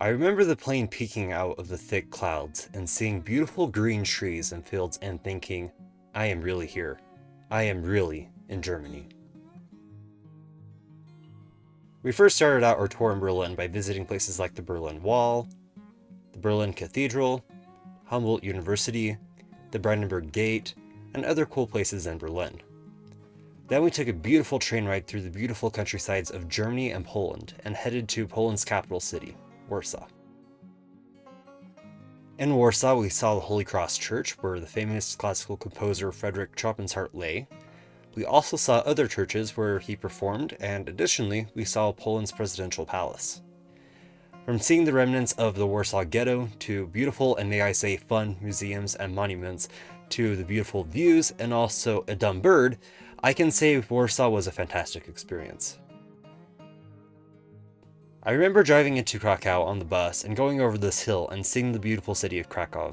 I remember the plane peeking out of the thick clouds and seeing beautiful green trees and fields and thinking, I am really here. I am really in Germany. We first started out our tour in Berlin by visiting places like the Berlin Wall, the Berlin Cathedral, Humboldt University, the Brandenburg Gate, and other cool places in Berlin. Then we took a beautiful train ride through the beautiful countrysides of Germany and Poland and headed to Poland's capital city, Warsaw. In Warsaw, we saw the Holy Cross Church, where the famous classical composer Frederick Chopin's lay. We also saw other churches where he performed, and additionally, we saw Poland's presidential palace. From seeing the remnants of the Warsaw Ghetto, to beautiful and may I say fun museums and monuments, to the beautiful views and also a dumb bird, I can say Warsaw was a fantastic experience. I remember driving into Krakow on the bus and going over this hill and seeing the beautiful city of Krakow.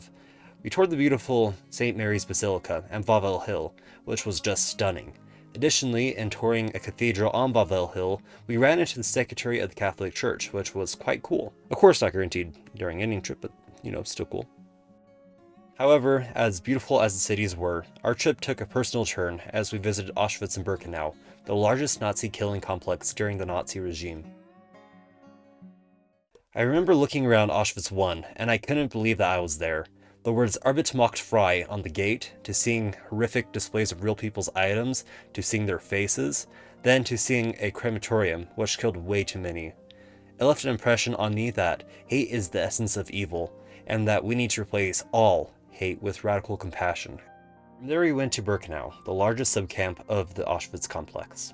We toured the beautiful St. Mary's Basilica and Wawel Hill, which was just stunning. Additionally, in touring a cathedral on Wawel Hill, we ran into the secretary of the Catholic Church, which was quite cool. Of course not guaranteed during any trip, but still cool. However, as beautiful as the cities were, our trip took a personal turn as we visited Auschwitz and Birkenau, the largest Nazi killing complex during the Nazi regime. I remember looking around Auschwitz I, and I couldn't believe that I was there. The words Arbeit macht frei on the gate, to seeing horrific displays of real people's items, to seeing their faces, then to seeing a crematorium, which killed way too many. It left an impression on me that hate is the essence of evil, and that we need to replace all hate with radical compassion. From there we went to Birkenau, the largest subcamp of the Auschwitz complex.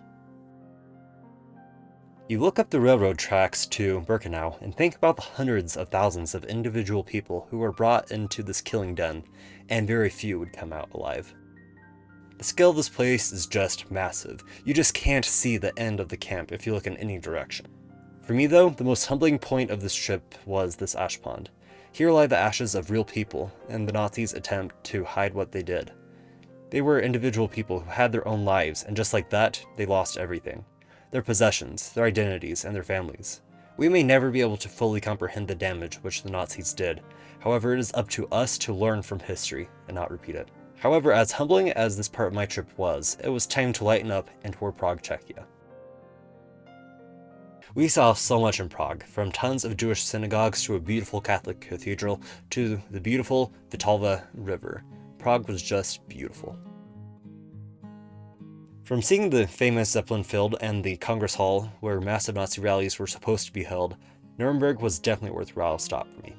You look up the railroad tracks to Birkenau and think about the hundreds of thousands of individual people who were brought into this killing den, and very few would come out alive. The scale of this place is just massive. You just can't see the end of the camp if you look in any direction. For me though, the most humbling point of this trip was this ash pond. Here lie the ashes of real people, and the Nazis' attempt to hide what they did. They were individual people who had their own lives, and just like that, they lost everything. Their possessions, their identities, and their families. We may never be able to fully comprehend the damage which the Nazis did. However, it is up to us to learn from history and not repeat it. However, as humbling as this part of my trip was, it was time to lighten up and tour Prague, Czechia. We saw so much in Prague, from tons of Jewish synagogues to a beautiful Catholic cathedral to the beautiful Vltava River. Prague was just beautiful. From seeing the famous Zeppelin field and the Congress Hall, where massive Nazi rallies were supposed to be held, Nuremberg was definitely a worthwhile stop for me.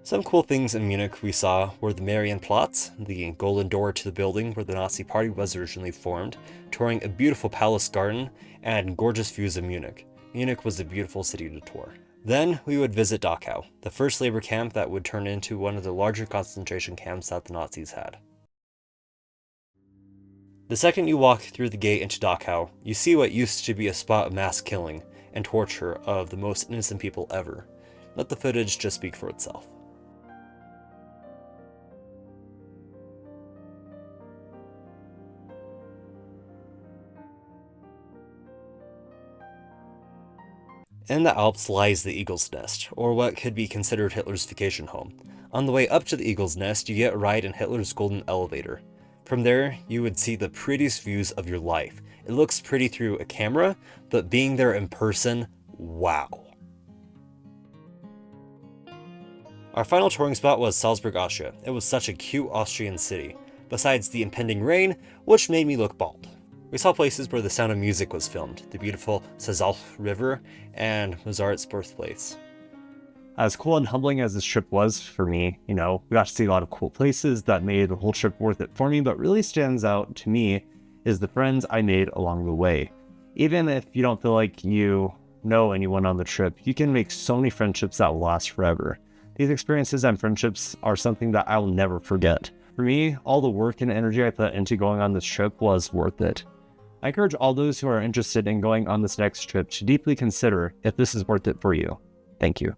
Some cool things in Munich we saw were the Marienplatz, the golden door to the building where the Nazi Party was originally formed, touring a beautiful palace garden, and gorgeous views of Munich. Munich was a beautiful city to tour. Then we would visit Dachau, the first labor camp that would turn into one of the larger concentration camps that the Nazis had. The second you walk through the gate into Dachau, you see what used to be a spot of mass killing and torture of the most innocent people ever. Let the footage just speak for itself. In the Alps lies the Eagle's Nest, or what could be considered Hitler's vacation home. On the way up to the Eagle's Nest, you get a ride in Hitler's golden elevator. From there, you would see the prettiest views of your life. It looks pretty through a camera, but being there in person, wow. Our final touring spot was Salzburg, Austria. It was such a cute Austrian city, besides the impending rain, which made me look bald. We saw places where the Sound of Music was filmed, the beautiful Sazal River, and Mozart's birthplace. As cool and humbling as this trip was for me, we got to see a lot of cool places that made the whole trip worth it for me, but really stands out to me is the friends I made along the way. Even if you don't feel like you know anyone on the trip, you can make so many friendships that will last forever. These experiences and friendships are something that I'll never forget. For me, all the work and energy I put into going on this trip was worth it. I encourage all those who are interested in going on this next trip to deeply consider if this is worth it for you. Thank you.